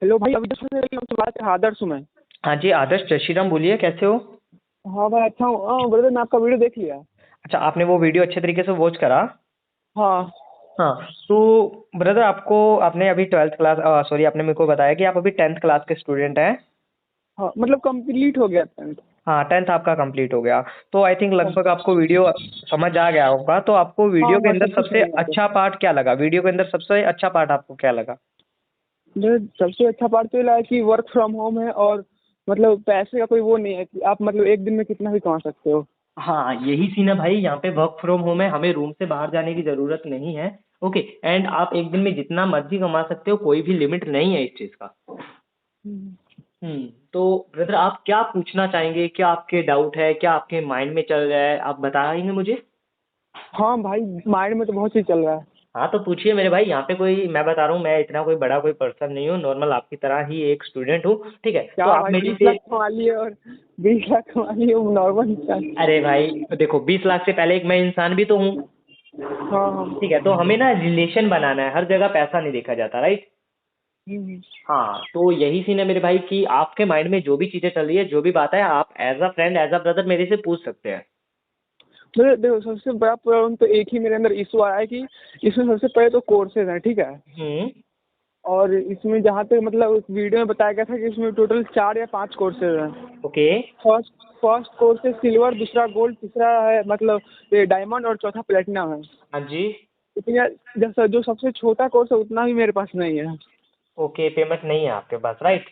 Hello भाई, अभी तो बात है, आदर्श हूँ मैं। हाँ जी, आदर्श जय श्री राम। बोलिए, कैसे हो? हाँ भाई, अच्छा हूँ। हाँ ब्रदर, मैं आपका वीडियो देख लिया। अच्छा, आपने वो वीडियो अच्छे तरीके से वॉच करा? हाँ। हाँ। तो ब्रदर, आपने अभी 12th क्लास, सॉरी, आपने मेरे को बताया कि आप अभी 10th क्लास के स्टूडेंट हैं। हाँ मतलब कंप्लीट हो गया 10th। हाँ, 10th आपका कंप्लीट हो गया। तो आई थिंक हाँ लगभग आपको वीडियो समझ आ गया होगा। तो आपको हाँ वीडियो के हाँ, अंदर सब कुछ सबसे समझ में आ गया। अच्छा पार्ट क्या लगा? वीडियो के अंदर सबसे अच्छा पार्ट आपको क्या लगा? मुझे सबसे अच्छा पार्ट तो ये लगा कि वर्क फ्रॉम होम है, और मतलब पैसे का कोई वो नहीं है कि आप मतलब एक दिन में कितना भी कमा सकते हो। हाँ, यही सीन है भाई। यहाँ पे वर्क फ्रॉम होम है, हमें रूम से बाहर जाने की जरूरत नहीं है। ओके। एंड आप एक दिन में जितना मर्जी कमा सकते हो, कोई भी लिमिट नहीं है इस चीज का। हम्म। तो ब्रदर, आप क्या पूछना चाहेंगे? क्या आपके डाउट है? क्या आपके माइंड में चल रहा है? आप बताएंगे मुझे? हाँ भाई, माइंड में तो बहुत चीज चल रहा है। हाँ, तो पूछिए मेरे भाई। यहाँ पे कोई, मैं बता रहा हूँ, मैं इतना कोई बड़ा कोई पर्सन नहीं हूँ, नॉर्मल आपकी तरह ही एक स्टूडेंट हूँ। ठीक है, तो क्या आप भाई, मेरे 20 लाख से। कमा लिए और 20 लाख कमा लिए, वो नॉर्मल इंसान। अरे भाई, देखो, 20 लाख से पहले एक मैं इंसान भी तो हूँ। हाँ हाँ। ठीक है, तो हमें ना रिलेशन बनाना है, हर जगह पैसा नहीं देखा जाता, राइट? हम्म। हाँ, तो यही सीन है मेरे भाई कि आपके माइंड में जो भी चीजें चल रही है, जो भी बात है, आप as a friend, as a brother मेरे से पूछ सकते हैं। मेरे देखो, सबसे बड़ा प्रॉब्लम तो एक ही मेरे अंदर इशू आया है कि इसमें सबसे पहले तो कोर्सेज हैं, ठीक है। हम्म। और इसमें जहाँ तक मतलब उस वीडियो में बताया गया था कि इसमें टोटल 4 या 5 कोर्सेज हैं। ओके। फर्स्ट फर्स्ट कोर्स है सिल्वर, दूसरा गोल्ड, तीसरा है मतलब ये डायमंड, और चौथा प्लेटिनम है। हाँ जी। लेकिन जैसा जो सबसे छोटा कोर्स है उतना भी मेरे पास नहीं है। ओके, पेमेंट नहीं है आपके पास, राइट?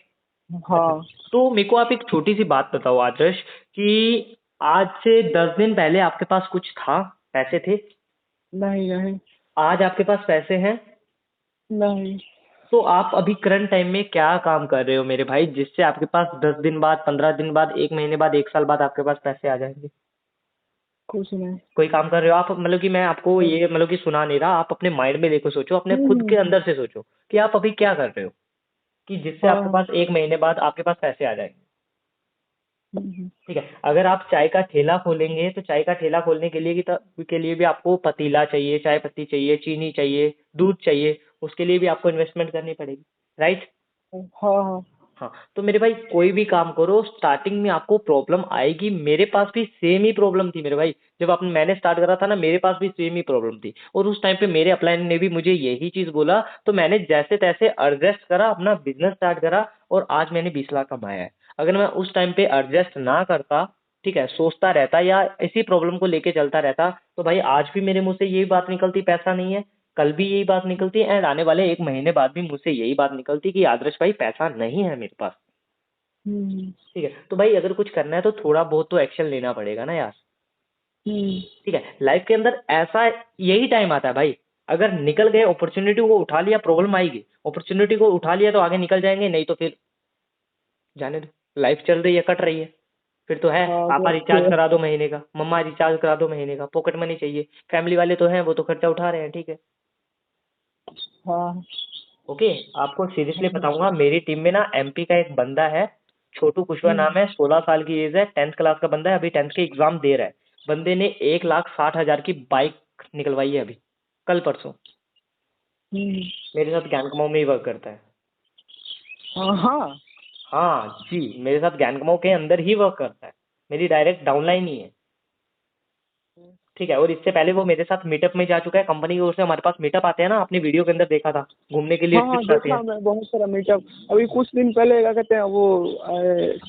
अच्छा, हाँ। तो मेरे को आप एक छोटी सी बात बताओ आदर्श, कि आज से 10 दिन पहले आपके पास कुछ था? पैसे थे? नहीं नहीं। आज आपके पास पैसे हैं? नहीं, तो आप अभी करंट टाइम में क्या काम कर रहे हो मेरे भाई, जिससे आपके पास 10 दिन बाद, 15 दिन बाद, 1 महीने बाद, 1 साल बाद आपके पास पैसे आ जाएंगे? कुछ नहीं। कोई काम कर रहे हो आप? मतलब कि मैं आपको ये, मतलब कि सुना नहीं रहा, आप अपने माइंड में लेकर सोचो, अपने खुद के हम्म। अंदर से सोचो कि आप अभी क्या कर रहे हो, कि जिससे आपके हाँ। पास 1 महीने बाद आपके पास पैसे आ जाएंगे। हम्म। ठीक है, अगर आप चाय का ठेला खोलेंगे, तो चाय का ठेला खोलने के लिए भी आपको पतीला चाहिए, चाय पत्ती चाहिए, चीनी चाहिए, दूध चाहिए। उसके लिए भी आपको इन्वेस्टमेंट करनी पड़ेगी, राइट? हाँ हाँ। हाँ, तो मेरे भाई, कोई भी काम करो, स्टार्टिंग में आपको प्रॉब्लम आएगी। मेरे पास भी सेम ही प्रॉब्लम थी मेरे भाई। जब मैंने स्टार्ट करा था ना, मेरे पास भी सेम ही प्रॉब्लम थी, और उस टाइम पे मेरे अपलाइन ने भी मुझे यही चीज बोला। तो मैंने जैसे तैसे एडजस्ट करा, अपना बिजनेस स्टार्ट करा, और आज मैंने 20 लाख कमाया है। अगर मैं उस टाइम पे एडजस्ट ना करता, ठीक है, सोचता रहता या इसी प्रॉब्लम को लेके चलता रहता, तो भाई आज भी मेरे मुंह से यही बात निकलती, पैसा नहीं है। कल भी यही बात निकलती, एंड आने वाले 1 महीने बाद भी मुझसे यही बात निकलती कि आदर्श भाई, पैसा नहीं है मेरे पास। हम्म। ठीक है, तो भाई अगर कुछ करना है तो थोड़ा बहुत तो एक्शन लेना पड़ेगा ना यार। हम्म। ठीक है, लाइफ के अंदर ऐसा यही टाइम आता है भाई। अगर निकल गए, अपॉर्चुनिटी को उठा लिया, प्रॉब्लम आएगी, अपॉर्चुनिटी को उठा लिया तो आगे निकल जाएंगे, नहीं तो फिर जाने दो। लाइफ चल रही है, कट रही है। फिर तो है, हाँ पापा वो रिचार्ज तो करा दो महीने का, मम्मा रिचार्ज करा दो महीने का, पॉकेट मनी चाहिए। फैमिली वाले तो हैं, वो तो खर्चा उठा रहे हैं, ठीक है। हाँ। ओके, आपको सीरियसली हम्म। बताऊंगा, मेरी टीम में ना एमपी का एक बंदा है, छोटू कुशवा हम्म। नाम है, 16 साल की एज है, 10th क्लास का बंदा है, अभी 10th के एग्जाम दे रहा है। बंदे ने 1,60,000 की बाइक निकलवाई है अभी, कल परसों। हम्म। मेरे साथ ज्ञान कमाओ में ही वर्क करता है। हाँ हाँ। हाँ जी, मेरे साथ ज्ञान कमाओ के अंदर ही वर्क करता है, मेरी डायरेक्ट डाउनलाइन ही है। ठीक है, और इससे पहले वो मेरे साथ मीटअप में जा चुका है, कंपनी की ओर से हमारे पास मीटअप आते हैं ना, आपने वीडियो के अंदर देखा था, घूमने के लिए हाँ हाँ, ट्रिप्स आते देखा हैं। मैं बहुत सारा मीटअप। अभी कुछ दिन पहले क्या कहते हैं वो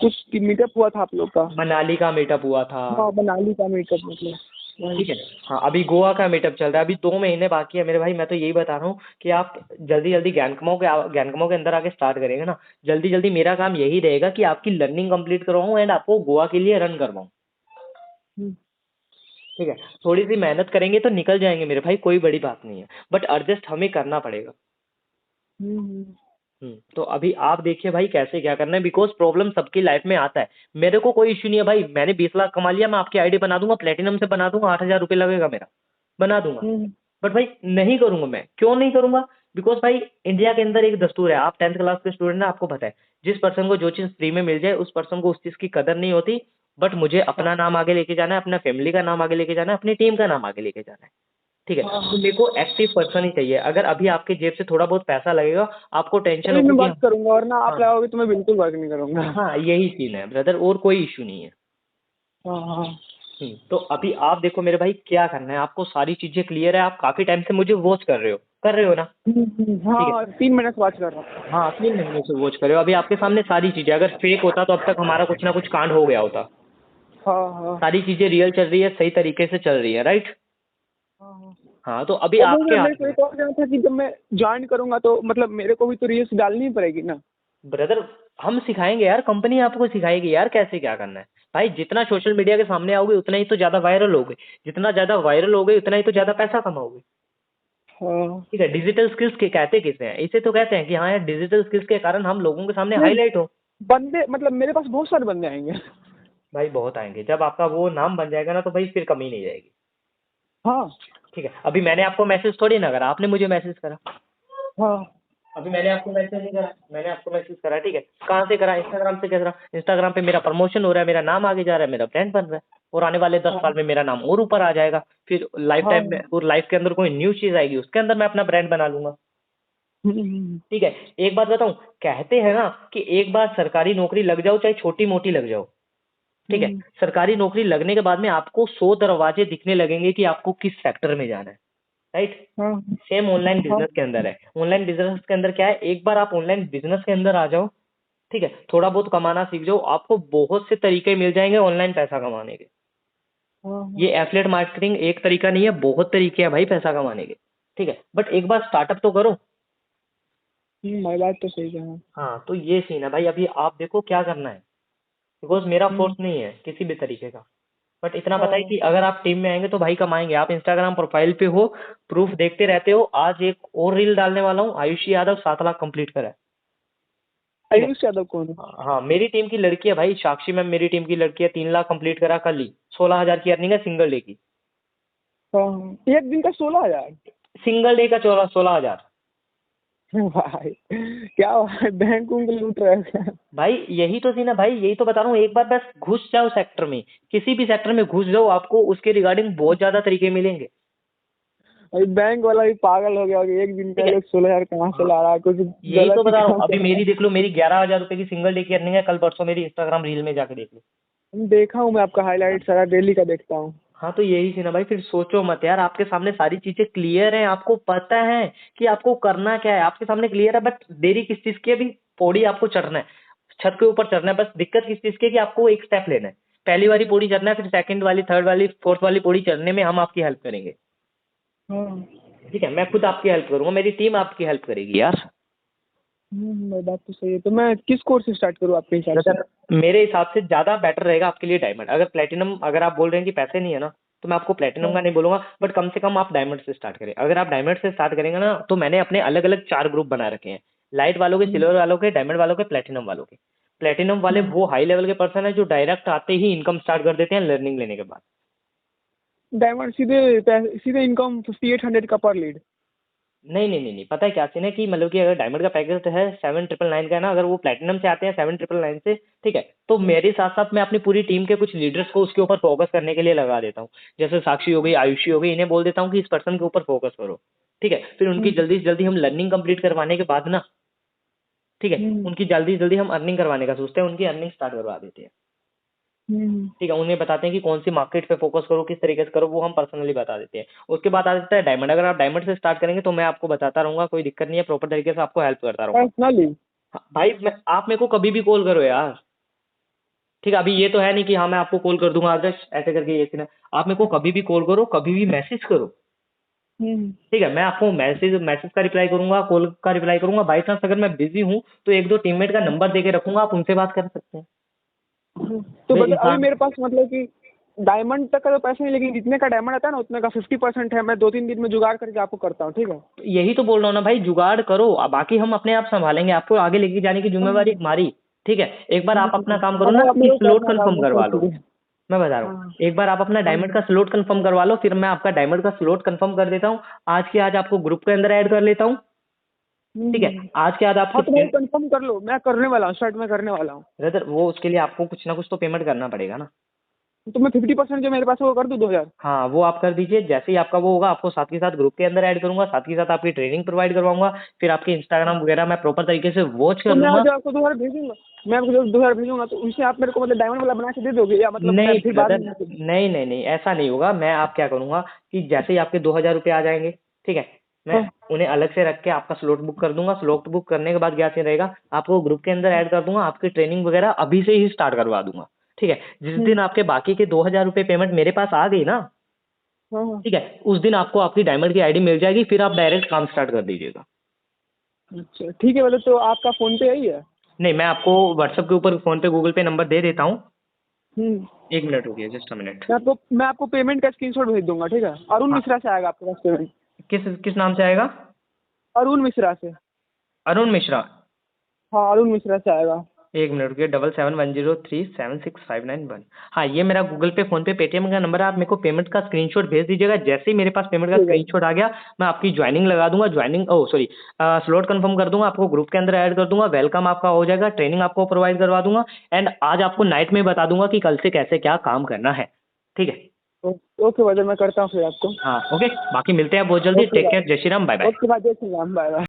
कुछ मीटअप हुआ था आप लोग का। मनाली का मीटअप हुआ था। हाँ, मनाली का मीटअप मतलब वही। ठीक है। हाँ, अभी गोवा का मीटअप चल रहा है, अभी 2 महीने बाकी है मेरे भाई। मैं तो यही बता रहा हूँ कि आप जल्दी जल्दी ज्ञान कमाओ के अंदर आके स्टार्ट करेंगे ना, जल्दी जल्दी मेरा काम यही रहेगा कि आपकी लर्निंग कंप्लीट करवाऊँ एंड आपको गोवा के लिए रन करवाऊँ। हम्म। ठीक है, थोड़ी सी मेहनत करेंगे तो निकल जाएंगे मेरे भाई, कोई बड़ी बात नहीं है, बट एडजस्ट हमें करना पड़ेगा। हम्म। तो अभी आप देखिए भाई, कैसे क्या करना है, बिकॉज प्रॉब्लम सबकी लाइफ में आता है। मेरे को कोई इश्यू नहीं है भाई, मैंने 20 लाख कमा लिया, मैं आपकी आईडी बना दूंगा, प्लेटिनम से बना दूंगा, 8,000 रुपये लगेगा मेरा, बना दूंगा। हम्म। बट भाई नहीं करूंगा। मैं क्यों नहीं करूंगा? बिकॉज भाई, इंडिया के अंदर एक दस्तूर है, आप 10th क्लास के स्टूडेंट हैं, आपको पता है, जिस पर्सन को जो चीज फ्री में मिल जाए, उस पर्सन को उस चीज की कदर नहीं होती। बट मुझे हाँ। अपना नाम आगे लेके जाना है, अपना फैमिली का नाम आगे लेके जाना है, अपनी टीम का नाम आगे लेके जाना है। ठीक है, हाँ तो हाँ। मेरे को एक्टिव पर्सन ही चाहिए। अगर अभी आपके जेब से थोड़ा बहुत पैसा लगेगा, आपको टेंशन अभी मैं होगी कि वर्क करूंगा, और ना आप हाँ लगाओगे तो मैं बिल्कुल वर्क नहीं करूंगा। हाँ, यही सीन है ब्रदर, और कोई इशू नहीं है। हाँ हाँ। तो अभी आप देखो मेरे भाई, क्या करना है आपको, सारी चीजें क्लियर है, आप काफी टाइम से मुझे वॉच कर रहे हो ना? ठीक है, हाँ 3 मिनट बात कर रहा हूँ। हाँ 3 महीने से वॉच कर रहे हो, अभी आपके सामने सारी चीजें, अगर फेक होता तो अब तक हमारा कुछ ना कुछ कांड हो गया होता। हाँ हाँ। सारी चीजें रियल चल रही है, सही तरीके से चल रही है, राइट? हाँ हाँ। हाँ, तो अभी और आपके मेरे हाथ को में एक और जानना था कि जब मैं ज्वाइन करूंगा तो मतलब मेरे को भी तो रील्स डालनी ही पड़ेगी ना? ब्रदर, हम सिखाएंगे यार, कंपनी आपको सिखाएगी यार कैसे क्या करना है। भाई जितना सोशल मीडिया के सामने आओगे उतना ही तो ज्यादा वायरल होगे, जितना ज्यादा वायरल होगे उतना ही तो ज्यादा पैसा कमाओगे। हाँ। ठीक है, डिजिटल स्किल्स के कहते किसे हैं, इसे तो कहते हैं कि हाँ यार डिजिटल स्किल्स के कारण हम लोगों के सामने नहीं, हाईलाइट हो। बंदे मतलब मेरे पास बहुत सारे बंदे आएंगे। भाई बहुत आएंगे, जब आपका वो नाम बन जाएगा ना तो भाई फिर कमी नहीं जाएगी। हाँ ठीक है, अभी मैंने आपको मैसेज थोड़ी ना करा, आपने मुझे मैसेज करा। हाँ। अभी मैंने आपको मैसेज नहीं करा, मैंने आपको मैसेज करा, ठीक है। कहाँ से करा? इंस्टाग्राम से करा। इंस्टाग्राम पे मेरा प्रमोशन हो रहा है, मेरा नाम आगे जा रहा है, मेरा ब्रांड बन रहा है, और आने वाले 10 साल में मेरा नाम और ऊपर आ जाएगा। फिर लाइफ हाँ टाइम में और लाइफ के अंदर कोई न्यू चीज आएगी, उसके अंदर मैं अपना ब्रांड बना लूंगा। हम्म। ठीक है, एक बात बताऊं, कहते हैं ना कि एक बार सरकारी नौकरी लग जाओ चाहे छोटी मोटी लग जाओ, ठीक है, हम्म। सरकारी नौकरी लगने के बाद में आपको 100 दरवाजे दिखने लगेंगे कि आपको किस सेक्टर में जाना है, राइट? हाँ सेम ऑनलाइन हाँ। बिजनेस के अंदर है। ऑनलाइन बिजनेस के अंदर क्या है, एक बार आप ऑनलाइन बिजनेस के अंदर आ जाओ, ठीक है, थोड़ा बहुत कमाना सीख जाओ, आपको बहुत से तरीके मिल जाएंगे ऑनलाइन पैसा कमाने के। हाँ। ये एफिलिएट मार्केटिंग एक तरीका नहीं है, बहुत तरीके हैं भाई पैसा कमाने के। ठीक है, बट एक बार स्टार्टअप तो करो। मैं बात तो सही कहा। हाँ, तो ये सीन है भाई, अभी आप देखो क्या करना है, बिकॉज मेरा फोर्स हम्म। नहीं है किसी भी तरीके का। बट इतना पता है हाँ। कि अगर आप टीम में आएंगे तो भाई कमाएंगे। आप इंस्टाग्राम प्रोफाइल पे हो, प्रूफ देखते रहते हो, आज एक और रील डालने वाला हूँ, आयुषी यादव 7 लाख कंप्लीट करा है। ठीक है, आयुष यादव कौन है? हाँ मेरी टीम की लड़की है भाई, साक्षी मैम मेरी टीम की लड़की है, 3 लाख कंप्लीट करा कल ही। 16 हजार की अर्निंग है सिंगल डे की। हाँ हाँ। एक दिन का 16,000? सिंगल डे का 16 हजार। भाई क्या भाई, बैंक उंग लूट रहे हैं? भाई यही तो सीन है भाई, यही तो बता रहा हूँ, एक बार बस घुस जाओ सेक्टर में, किसी भी सेक्टर में घुस जाओ, आपको उसके रिगार्डिंग बहुत ज्यादा तरीके मिलेंगे। अभी बैंक वाला भी पागल हो गया होगा, एक दिन ठीक का है, लोग 16,000 कहाँ से हाँ ला रहा है, कुछ यही तो गलत ही बता रहा हूँ, काम अभी कर रहा मेरी देख लो, मेरी 11 हजार रुपए की सिंगल डे की अर्निंग है, कल परसों मेरी इंस्टाग्राम रील में जाके देख लो। है। देखा हूँ मैं आपका हाईलाइट सारा डेली का देखता हूँ। हाँ, तो यही सीन है भाई, फिर सोचो मत यार, आपके सामने सारी चीजें क्लियर है, आपको पता है कि आपको करना क्या है, आपके सामने क्लियर है, बट देरी किस चीज की है? अभी पौड़ी आपको चढ़ना है, छत के ऊपर चढ़ना है, बस दिक्कत किस चीज की है कि आपको एक स्टेप लेना है। पहली वाली पौड़ी चढ़ना है, फिर सेकंड वाली, थर्ड वाली, फोर्थ वाली पौड़ी चढ़ने में हम आपकी हेल्प करेंगे। हाँ। ठीक है, मैं खुद आपकी हेल्प करूंगा, मेरी टीम आपकी हेल्प करेगी यार। मैं बात तो सही है, तो मैं किस कोर्स से स्टार्ट करूँ आपके हिसाब से? अगर मेरे हिसाब से ज्यादा बेटर रहेगा आपके लिए डायमंड। अगर प्लेटिनम, अगर आप बोल रहे हैं कि पैसे नहीं है ना, तो मैं आपको प्लेटिनम का हाँ। नहीं बोलूंगा, बट कम से कम आप डायमंड से स्टार्ट करें। अगर आप डायमंड से स्टार्ट करेंगे ना, तो मैंने अपने अलग अलग 4 ग्रुप बना रखे हैं, लाइट वालों के, सिल्वर वालों के, डायमंड वालों के, प्लेटिनम वालों के। प्लेटिनम वाले वो हाई लेवल के पर्सन है जो डायरेक्ट आते ही इनकम स्टार्ट कर देते हैं लर्निंग लेने के बाद। डायमंड सीधे सीधे इनकम 5800 का पर लीड? नहीं नहीं नहीं नहीं, पता है क्या सीन है कि मतलब कि अगर डायमंड का पैकेज है 7,999 का है ना, अगर वो प्लेटिनम से आते हैं 7,999 से, ठीक है, तो मेरे साथ साथ मैं अपनी पूरी टीम के कुछ लीडर्स को उसके ऊपर फोकस करने के लिए लगा देता हूँ। जैसे साक्षी हो गई, आयुषी हो गई, इन्हें बोल देता हूँ कि इस पर्सन के ऊपर फोकस करो। ठीक है, फिर उनकी जल्दी से जल्दी हम लर्निंग कंप्लीट करवाने के बाद ना, ठीक है, उनकी जल्दी से जल्दी हम अर्निंग करवाने का सोचते हैं, उनकी अर्निंग स्टार्ट करवा देते हैं। ठीक है, उन्हें बताते हैं कि कौन सी मार्केट पे फोकस करो, किस तरीके से करो, वो हम पर्सनली बता देते हैं। उसके बाद आ जाता है डायमंड। अगर आप डायमंड से स्टार्ट करेंगे तो मैं आपको बताता रहूंगा, कोई दिक्कत नहीं है, प्रॉपर तरीके से आपको हेल्प करता रहूंगा। पर्सनली? हाँ, भाई आप मेरे को कभी भी कॉल करो यार। ठीक है, अभी ये तो है नहीं कि हाँ मैं आपको कॉल कर दूंगा आदर्श ऐसे करके, ये सीन है। आप मेरे को कभी भी कॉल करो, कभी भी मैसेज करो। ठीक है, मैं आपको मैसेज मैसेज का रिप्लाई करूंगा, कॉल का रिप्लाई करूंगा। बाई चांस अगर मैं बिजी हूँ तो एक दो टीममेट का नंबर दे के रखूंगा, आप उनसे बात कर सकते हैं। तो मैं बता, अभी इंसान, मेरे पास मतलब कि डायमंड तक का तो पैसा नहीं, लेकिन जितने का डायमंड आता है ना उतने का 50% है, मैं 2-3 दिन में जुगाड़ करके आपको करता हूँ, ठीक है? यही तो बोल रहा हूँ ना भाई, जुगाड़ करो, बाकी हम अपने आप संभालेंगे, आपको आगे लेके जाने की जिम्मेवारी हमारी। ठीक है, एक बार आप अपना काम करो ना अब कि मेरे को स्लॉट करना था, कंफर्म मैं करवा सोच लो। रही। मैं बता रहा हूँ, हाँ एक बार आप अपना हाँ। डायमंड का स्लॉट कंफर्म करवा लो, फिर मैं आपका डायमंड का स्लॉट कंफर्म कर देता हूँ। आज के आज आपको ग्रुप के अंदर ऐड कर लेता हूँ। ठीक है, आज के आज आपके हाँ तो वो फ्रेंड, कंफर्म कर लो, मैं करने वाला हूँ, स्टार्ट में करने वाला हूँ। ब्रदर वो उसके लिए आपको कुछ ना कुछ तो पेमेंट करना पड़ेगा ना। तो मैं 50% जो मेरे पास है वो कर दूँ 2000? हाँ, वो आप कर दीजिए। जैसे ही आपका वो होगा, आपको साथ के साथ ग्रुप के अंदर ऐड करूँगा, साथ के साथ आपकी ट्रेनिंग प्रोवाइड करवाऊँगा, फिर आपके इंस्टाग्राम वगैरह मैं प्रॉपर तरीके से वॉच तो कर मैं लूँगा। जो आपको 2000 भेजूँगा, मैं आपको जो 2000 भेजूँगा तो उनसे आप मेरे को मतलब डायमंड वाला बना के दे दोगे, या मतलब मैं नहीं फिर बाद ब्रदर, में? नहीं, नहीं, नहीं, ऐसा नहीं होगा। मैं आप क्या करूँगा कि जैसे ही आपके 2000 रुपए आ जाएँगे, ठीक है? मैं हाँ, उन्हें अलग से रख के आपका स्लॉट बुक कर दूँगा। स्लॉट बुक करने के बाद क्या सीन रहेगा, आपको ग्रुप के अंदर ऐड कर दूँगा, आपकी ट्रेनिंग वगैरह अभी से ही स्टार्ट करवा दूँगा, ठीक है? जिस हुँ, दिन आपके बाकी के 2000 रुपए पेमेंट मेरे पास आ गई ना, हाँ, हाँ। ठीक है? उस दिन आपको आपकी डायमंड की आईडी मिल जाएगी, फिर आप डायरेक्ट काम स्टार्ट कर दीजिएगा। अच्छा, ठीक है मतलब, तो आपका फ़ोन पे यही है? नहीं, मैं आपको व्हाट्सएप के ऊपर फ़ोन पे, गूगल पे नंबर दे देता हूँ। हुँ। 1 मिनट रुकिए, जस्ट अ मिनट। मैं आपको पेमेंट का स्क्रीनशॉट भेज दूँगा, ठीक है? अरुण हाँ, मिश्रा से आएगा आपके पास पेमेंट। किस किस नाम से आएगा? अरुण मिश्रा से। अरुण मिश्रा। हाँ, अरुण मिश्रा से आएगा। 1 मिनट रुकिए, 7710376591। हाँ, ये मेरा गूगल पे, फ़ोन पे, पेटीएम का नंबर है। आप मेरे को पेमेंट का स्क्रीनशॉट भेज दीजिएगा। जैसे ही मेरे पास पेमेंट का ठीक है। स्क्रीनशॉट आ गया, मैं आपकी जॉइनिंग लगा दूँगा। स्लॉट कन्फर्म कर दूँगा, आपको ग्रुप के अंदर ऐड कर दूँगा, वेलकम आपका हो जाएगा, ट्रेनिंग आपको प्रोवाइड करवा दूँगा एंड आज आपको नाइट में बता दूँगा कि कल से कैसे क्या काम करना है। ठीक है? ओ ओके ब्रदर, मैं करता हूँ फिर आपको। हाँ, ओके। बाकी मिलते हैं बहुत जल्दी। Okay take bye. केयर। जय Shri Ram. Bye bye. Okay bye, जय श्री राम, बाय बाय।